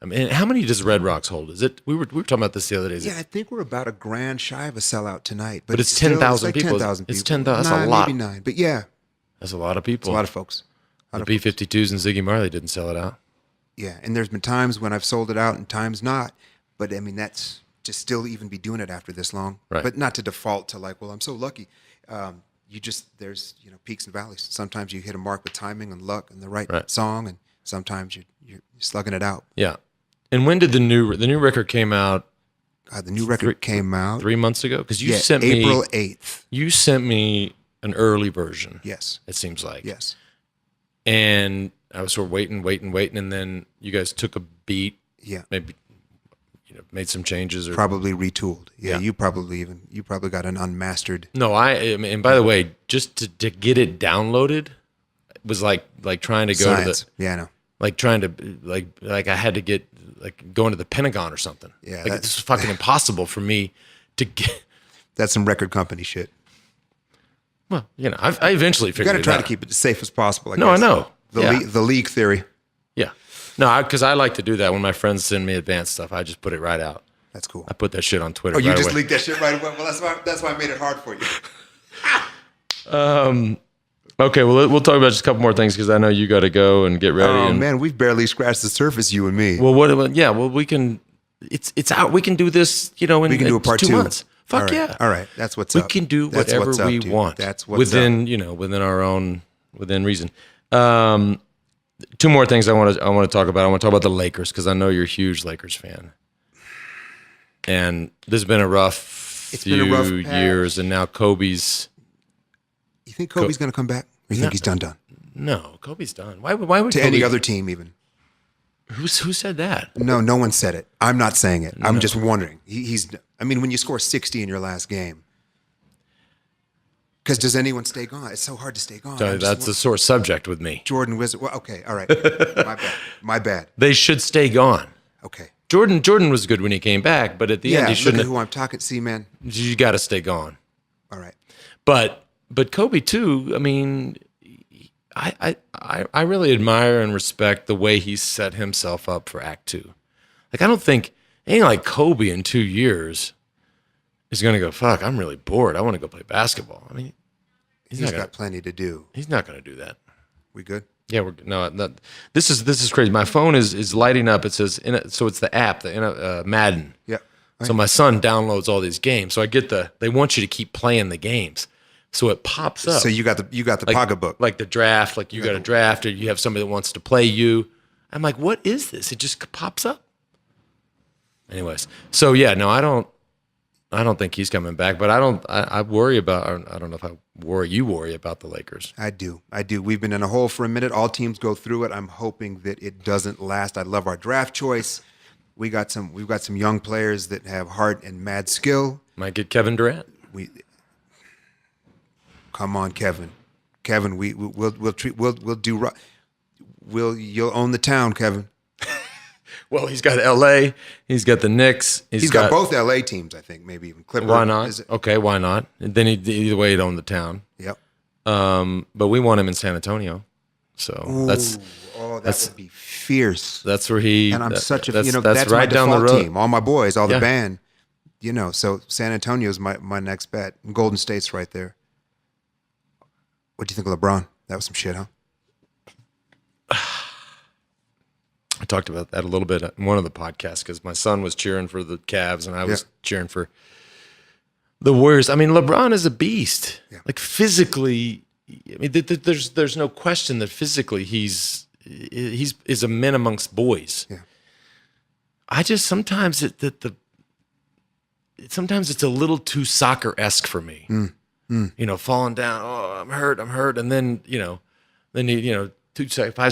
I mean, how many does Red Rocks hold? Is it? We were talking about this the other day. Yeah, I think we're about $1,000 shy of a sellout tonight. But it's still- 10,000 like people. 10,000 It's people. 10,000. That's a lot. Maybe 9. But yeah, That's a lot of it's people. a lot of folks. The B-52s and Ziggy Marley didn't sell it out. Yeah, and there's been times when I've sold it out and times not. But I mean, that's to still even be doing it after this long. Right. But not to default to like, well, I'm so lucky. There's peaks and valleys. Sometimes you hit a mark with timing and luck and the right song, and sometimes you're slugging it out. Yeah. And when did the new record came out? The new record came out 3 months ago? Because you sent April me 8th. You sent me an early version. Yes. It seems like. Yes. And I was sort of waiting, and then you guys took a beat. Yeah. Maybe made some changes or Probably retooled. Yeah. Yeah. You probably got an unmastered. No, and by the way, just to get it downloaded was like trying to go Science. to Yeah, I know. like trying to like I had to get going to the Pentagon or something. Yeah, like it's fucking impossible for me to get. That's some record company shit. Well, I eventually You figured got to it try out. to keep it as safe as possible. No, I know. The leak theory. Yeah, no, because I like to do that when my friends send me advanced stuff. I just put it right out. That's cool. I put that shit on Twitter. Oh, you right just away. leaked that shit right away. Well, that's why I made it hard for you. Okay, well, we'll talk about just a couple more things because I know you got to go and get ready. Oh man, we've barely scratched the surface, you and me. Well, what? Yeah, well, we can. It's out. We can do this. In We can do a part 2 2. months. Fuck All right. yeah. All right, that's what's We up. can do That's whatever what's up, we dude. want. That's what's within up. within our own reason. 2 more things I want to talk about. I want to talk about the Lakers because I know you're a huge Lakers fan. And this has been a rough years, and now Kobe's. You think Kobe's going to come back? Or you think he's done? No, Kobe's done. Why would to Kobe, any other team even? Who said that? No one said it. I'm not saying it. I'm just wondering. I mean, when you score 60 in your last game, because does anyone stay gone? It's so hard to stay gone. That's a sore subject with me. Jordan Wizard. Well, okay, all right. My bad. They should stay gone. Okay. Jordan was good when he came back, but at the end he shouldn't. Look at who I'm talking. See, man. You got to stay gone. All right. But Kobe too. I mean, I really admire and respect the way he set himself up for Act Two. Like I don't think anything like Kobe in 2 years is going to go. Fuck, I'm really bored. I want to go play basketball. I mean, he's got plenty to do. He's not going to do that. We good? Yeah, this is crazy. My phone is lighting up. It says so it's the app, the Madden. Yeah. Right. So my son downloads all these games. So I get they want you to keep playing the games. So it pops up. So you got the pocketbook. Like the draft, like you got a draft or you have somebody that wants to play you. I'm like, what is this? It just pops up. Anyways. So yeah, no, I don't think he's coming back, but I worry about, I don't know if you worry about the Lakers. I do. We've been in a hole for a minute. All teams go through it. I'm hoping that it doesn't last. I love our draft choice. We've got some young players that have heart and mad skill. Might get Kevin Durant. Come on, Kevin. Kevin, you'll own the town, Kevin. Well, he's got L.A. He's got the Knicks. He's got both L.A. teams, I think, maybe even Clippers. Why not? Okay, why not? And then either way, he'd own the town. Yep. But we want him in San Antonio, so that would be fierce. That's where he. And I'm that's that's right my down the default road. team. All my boys, all the band. So San Antonio's my next bet. Golden State's right there. What do you think of LeBron? That was some shit, huh? I talked about that a little bit in one of the podcasts because my son was cheering for the Cavs and I was cheering for the Warriors. I mean, LeBron is a beast. Yeah. Like physically, I mean, there's no question that physically he's a man amongst boys. Yeah. I just sometimes it's a little too soccer-esque for me. Falling down. Oh, I'm hurt, and then 5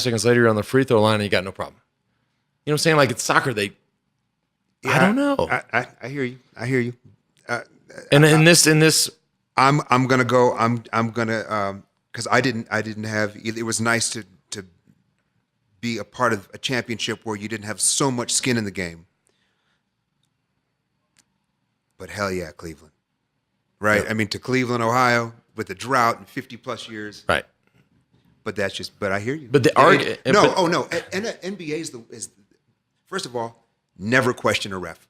seconds later you're on the free throw line and you got no problem. You know what I'm saying? Like it's soccer. I don't know. I hear you. And in this, I'm gonna go. I'm gonna because I didn't have. It was nice to be a part of a championship where you didn't have so much skin in the game. But hell yeah, Cleveland, right? Yeah. I mean, to Cleveland, Ohio, with a drought in 50 plus years, right? But that's just. But I hear you. But the argument. No. And NBA is first of all, never question a ref.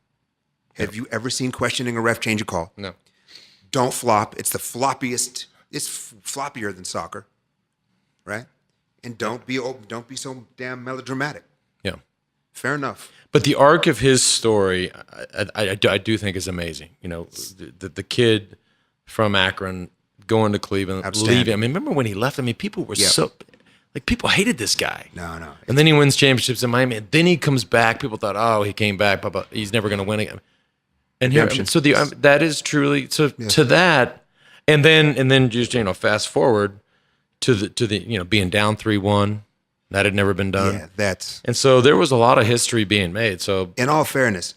Have you ever seen questioning a ref change a call? No. Don't flop. It's the floppiest. It's floppier than soccer, right? And don't be so damn melodramatic. Yeah. Fair enough. But the arc of his story, I do think is amazing. The kid from Akron going to Cleveland, leaving. I mean, remember when he left? I mean, people were people hated this guy. No. And then he wins championships in Miami. And then he comes back. People thought, oh, he came back, but he's never going to win again. And here, so that is truly to that. And then just fast forward to the being down 3-1. That had never been done. Yeah, and so there was a lot of history being made. So in all fairness,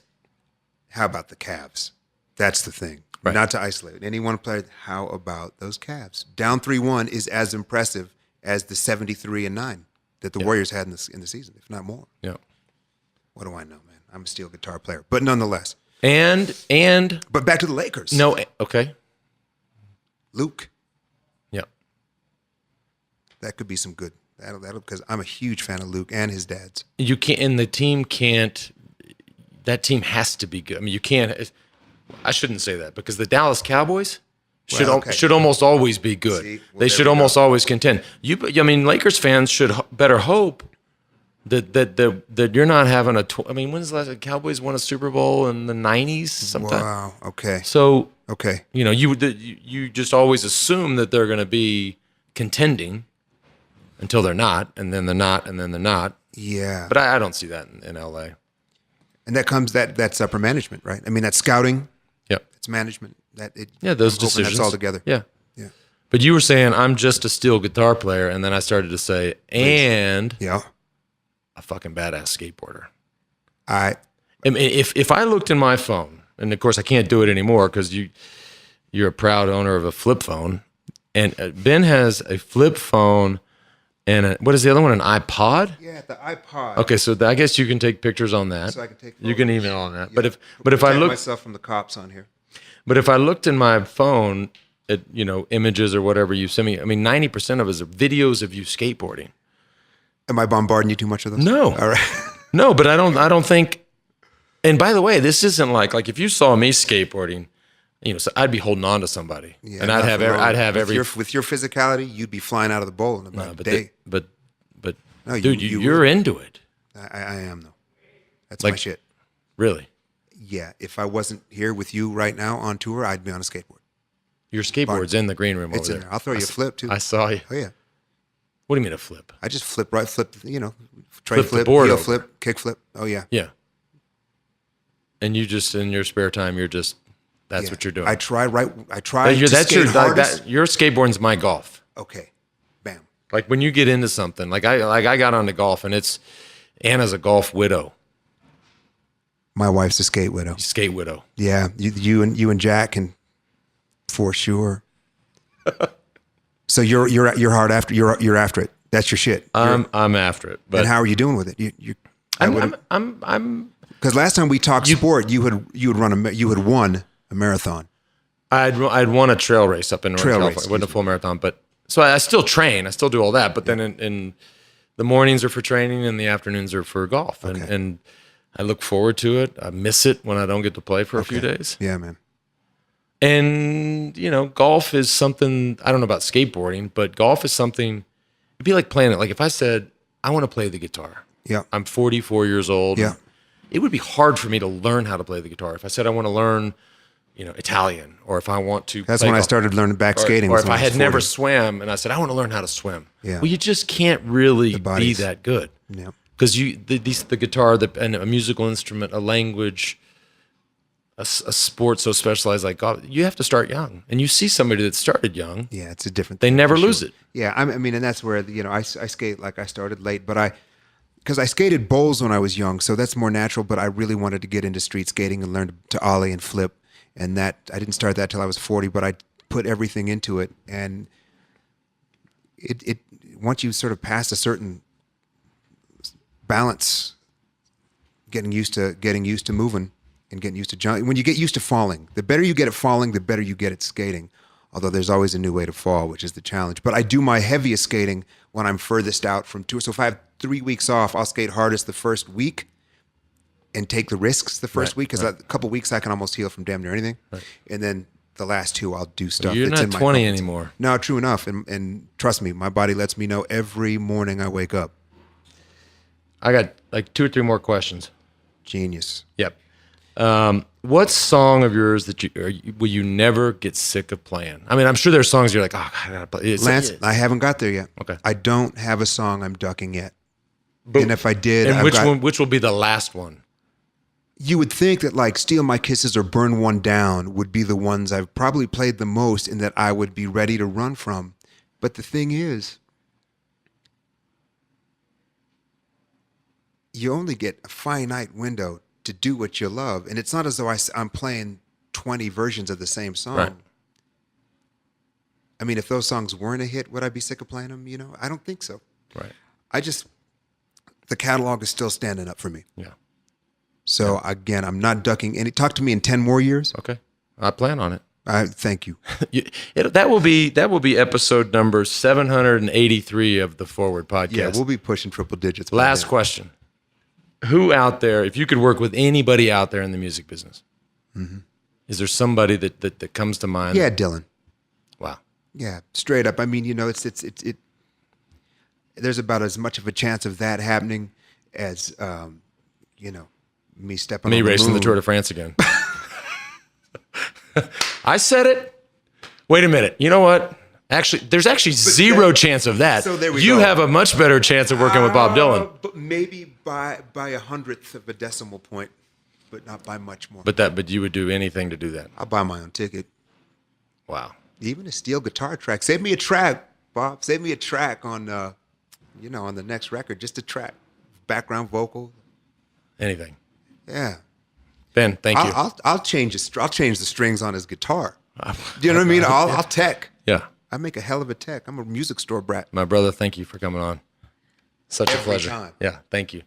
how about the Cavs? That's the thing. Right. Not to isolate any one player. How about those Cavs? Down 3-1 is as impressive as the 73-9 that the Warriors had in the season, if not more. Yeah. What do I know, man? I'm a steel guitar player, but nonetheless. But back to the Lakers. No, okay. Luke. Yeah. That could be some good. That'll because I'm a huge fan of Luke and his dad's. You can't, and the team can't. That team has to be good. I mean, you can't. I shouldn't say that because the Dallas Cowboys should almost always be good. See, they should almost always contend. Lakers fans should better hope that you're not having I mean, when's the last Cowboys won a Super Bowl in the 90s sometime? Wow. Okay. So okay, you just always assume that they're going to be contending until they're not, and then they're not, and then they're not. Yeah. But I don't see that in LA. And that's upper management, right? I mean, that's scouting. Yep. It's management. Those decisions. That's all together. Yeah. Yeah. But you were saying I'm just a steel guitar player, and then I started to say, and Yeah. a fucking badass skateboarder. I mean, if I looked in my phone, and of course I can't do it anymore because you're a proud owner of a flip phone, and Ben has a flip phone and what is the other one? An iPod? Yeah, the iPod. Okay, so I guess you can take pictures on that. So I can take You can email on that. Yeah. But if I look myself from the cops on here. But if I looked in my phone at images or whatever you send me, I mean 90% of it is videos of you skateboarding. Am I bombarding you too much with those? No. All right. No, but I don't think. And by the way, this isn't like if you saw me skateboarding, so I'd be holding on to somebody, Yeah, and I'd have every with your physicality, you'd be flying out of the bowl in about a day. But No, dude, you're into it. I am though. That's Like- my shit. Really. Yeah, if I wasn't here with you right now on tour, I'd be on a skateboard. Your skateboard's in the green room It's over in there. there. I'll throw you a flip too. I saw you. Oh yeah, What do you mean a flip? I just flip, tray Flip the flip, board heel over. flip, kick flip. Oh yeah. Yeah. And you just in your spare time, that's Yeah. what you're doing. I try to That's skate hardest. your skateboarding's my golf. Okay, bam. Like when you get into something, like I got onto golf, and Anna's a golf widow, My wife's a skate widow. skate widow. Yeah, you and Jack can, for sure. So you're hard after you're after it. That's your shit. I'm after it, but And how are you doing with it? I'm Because last time we talked sport, you had won a marathon. I'd won a trail race up in Northern Trail California. race, It wasn't a full marathon, but so I still train. I still do all that, but then in the mornings are for training and the afternoons are for golf, and I look forward to it. I miss it when I don't get to play for a few days. Yeah, man. And golf is something I don't know about skateboarding, but golf is something. It'd be like playing it. Like if I said I want to play the guitar. Yeah. I'm 44 years old. Yeah. It would be hard for me to learn how to play the guitar. If I said I want to learn, Italian, or if I want to. That's play when I golf, started learning back skating. or was if when I had was never 40. swam and I said I want to learn how to swim. Yeah. Well, you just can't really be bodies. that good. Yeah. Because the guitar, and a musical instrument, a language, a sport so specialized like golf, you have to start young. And you see somebody that started young. Yeah, it's a different They thing, never for lose sure. it. Yeah, I mean, and that's where I skate like I started late, but because I skated bowls when I was young, so that's more natural. But I really wanted to get into street skating and learn to ollie and flip, and that I didn't start that till I was 40. But I put everything into it, and it once you sort of pass a certain balance, getting used to moving and getting used to jumping. When you get used to falling, the better you get at falling, the better you get at skating. Although there's always a new way to fall, which is the challenge. But I do my heaviest skating when I'm furthest out from tour. So if I have 3 weeks off, I'll skate hardest the first week and take the risks the first week, because a couple weeks I can almost heal from damn near anything. Right. And then the last 2 I'll do stuff You're that's not in my 20 comfort zone. anymore. No, true enough. And trust me, my body lets me know every morning I wake up. I got like 2 or 3 more questions. Genius. Yep. What song of yours will you never get sick of playing? I mean, I'm sure there's songs you're like, oh, I gotta play. Lance, I haven't got there yet. Okay. I don't have a song I'm ducking yet. But, and if I did, and which will be the last one? You would think that like Steal My Kisses or Burn One Down would be the ones I've probably played the most and that I would be ready to run from. But the thing is, you only get a finite window to do what you love. And it's not as though I'm playing 20 versions of the same song. Right. I mean, if those songs weren't a hit, would I be sick of playing them? I don't think so. Right. The catalog is still standing up for me. Yeah. So again, I'm not ducking any. Talk to me in 10 more years. Okay. I plan on it. Thank you. That will be episode number 783 of the Forward Podcast. Yeah, we'll be pushing triple digits. by Last then. question. Who out there, if you could work with anybody out there in the music business, is there somebody that comes to mind? Yeah, Dylan. Wow. Yeah, straight up. I mean, there's about as much of a chance of that happening as, me stepping on the racing moon. the Tour de France again. I said it. Wait a minute. You know what? Actually, there's zero chance of that. So there we you go. have a much better chance of working with Bob Dylan. But maybe by 1/100th of a decimal point. but not by much more. But you would do anything to do that. I'll buy my own ticket. Wow. Even a steel guitar track. Save me a track, Bob. Save me a track on, on the next record. Just a track, background vocal. Anything. Yeah. Ben, thank you. I'll change the strings on his guitar. Do you know what I mean? I'll tech. Yeah. I make a hell of a tech. I'm a music store brat. My brother, thank you for coming on. Such a Every pleasure. time. Yeah, thank you.